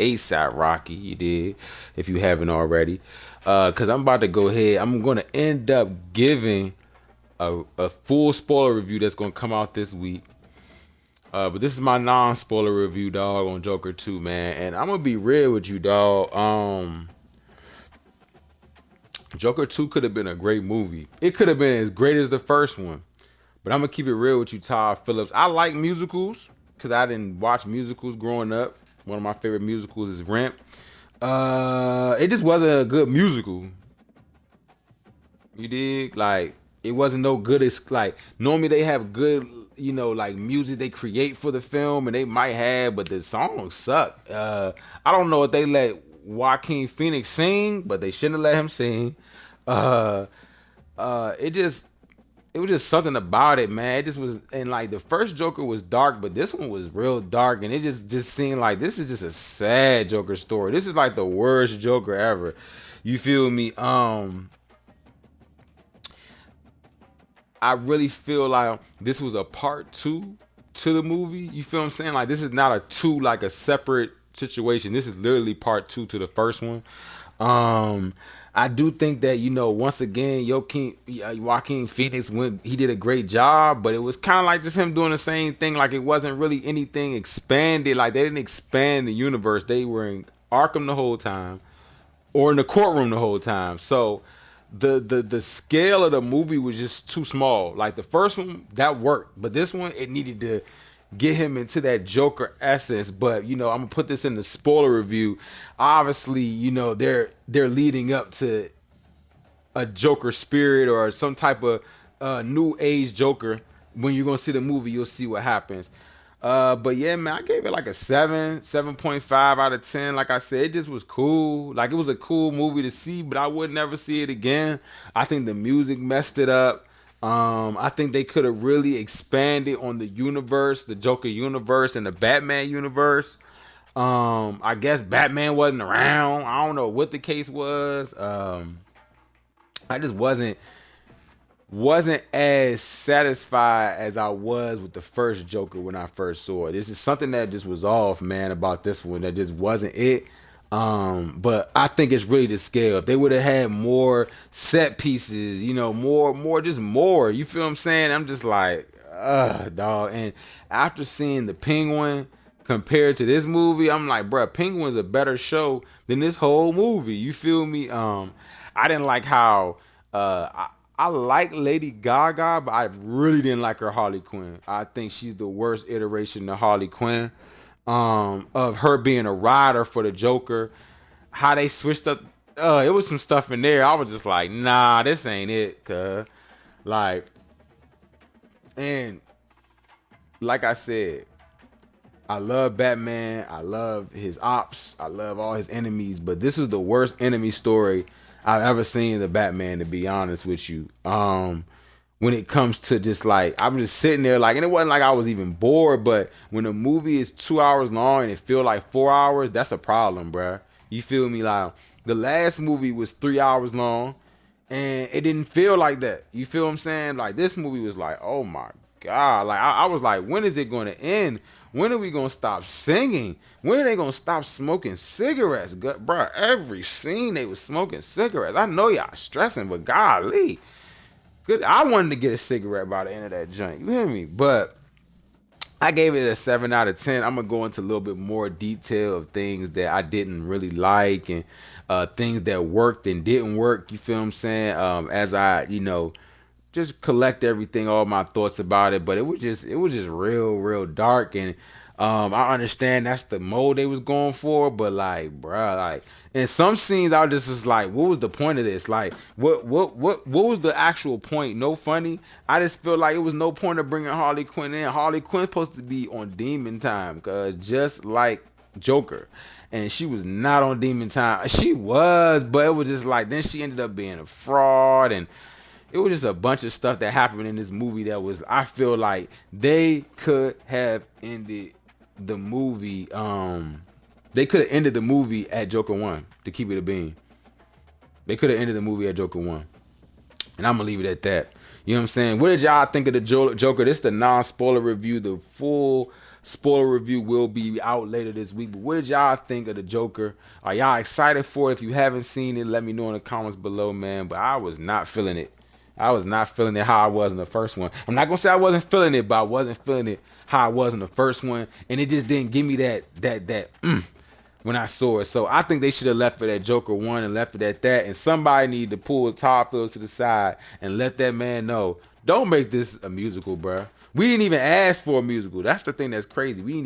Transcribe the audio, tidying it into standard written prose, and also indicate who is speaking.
Speaker 1: ASAP Rocky, you did, if you haven't already. Cause I'm about to go ahead. I'm gonna end up giving a full spoiler review that's gonna come out this week. But this is my non-spoiler review, dog, on Joker 2, man. And I'm gonna be real with you, dog. Joker 2 could have been a great movie. It could have been as great as the first one. But I'm gonna keep it real with you, Todd Phillips. I like musicals because I didn't watch musicals growing up. One of my favorite musicals is Rent. It just wasn't a good musical. You dig? Like, it wasn't no good. It's like normally they have good, like music they create for the film, and they might have, but the songs suck. I don't know if they let Joaquin Phoenix sing, but they shouldn't have let him sing. Uh, it just it was just something about it, man. It just was, and like the first Joker was dark, but this one was real dark, and it just seemed like this is just a sad Joker story. This is like the worst Joker ever. You feel me? I really feel like this was a part two to the movie. You feel what I'm saying? Like this is not a two, like a separate situation. This is literally part two to the first one. Um, I do think that once again, Joaquin Phoenix went. He did a great job, but it was kind of like just him doing the same thing. Like it wasn't really anything expanded. Like they didn't expand the universe. They were in Arkham the whole time, or in the courtroom the whole time. So the scale of the movie was just too small. Like the first one, that worked, but this one, it needed to get him into that Joker essence. But I'm gonna put this in the spoiler review. Obviously, they're leading up to a Joker spirit or some type of new age Joker. When you're gonna see the movie, you'll see what happens. But yeah, man, I gave it like a 7.5 out of 10. Like I said, it just was cool. Like it was a cool movie to see, but I would never see it again. I think the music messed it up. I think they could have really expanded on the universe, the Joker universe and the Batman universe. I guess Batman wasn't around. I don't know what the case was. I just wasn't as satisfied as I was with the first Joker when I first saw it. This is something that just was off, man, about this one. That just wasn't it. But I think it's really the scale. If they would have had more set pieces, just more. You feel what I'm saying? I'm just like, dog. And after seeing the Penguin compared to this movie, I'm like, bruh, Penguin's a better show than this whole movie. You feel me? I didn't like how I like Lady Gaga, but I really didn't like her Harley Quinn. I think she's the worst iteration of Harley Quinn. Of her being a rider for the Joker, how they switched up. It was some stuff in there. I was just like, nah, this ain't it. Like, and like I said, I love Batman. I love his ops. I love all his enemies. But this is the worst enemy story I've ever seen in the Batman, to be honest with you. When it comes to just like, I'm just sitting there like, and it wasn't like I was even bored, but when a movie is 2 hours long and it feel like 4 hours, that's a problem, bruh. You feel me? Like, the last movie was 3 hours long and it didn't feel like that. You feel what I'm saying? Like, this movie was like, oh my God. Like, I was like, when is it going to end? When are we going to stop singing? When are they going to stop smoking cigarettes? Bruh, every scene they was smoking cigarettes. I know y'all stressing, but golly. Good. I wanted to get a cigarette by the end of that joint. You hear me? But I gave it a 7 out of 10. I'm gonna go into a little bit more detail of things that I didn't really like and things that worked and didn't work. You feel what I'm saying? As I, just collect everything, all my thoughts about it. But it was just real dark, and I understand that's the mode they was going for, but like, bruh, like in some scenes I just was like, what was the point of this? Like, what was the actual point? No funny. I just feel like it was no point of bringing Harley Quinn in. Harley Quinn's supposed to be on demon time, cause just like Joker. And she was not on demon time. She was, but it was just like, then she ended up being a fraud, and it was just a bunch of stuff that happened in this movie that was, I feel like they could have ended the movie. They could have ended the movie at Joker 1, to keep it a bean. They could have ended the movie at Joker 1. And I'm gonna leave it at that. You know what I'm saying? What did y'all think of the Joker? This is the non-spoiler review, the full Spoiler review will be out later this week. But what did y'all think of the Joker? Are y'all excited for it? If you haven't seen it, let me know in the comments below, man. But I was not feeling it. I was not feeling it how I was in the first one. I'm not gonna say I wasn't feeling it, but I wasn't feeling it how I was in the first one, and it just didn't give me that when I saw it. So I think they should have left it at Joker 1 and left it at that. And somebody need to pull Todd Phillips to the side and let that man know, don't make this a musical, bruh. We didn't even ask for a musical. That's the thing that's crazy. We didn't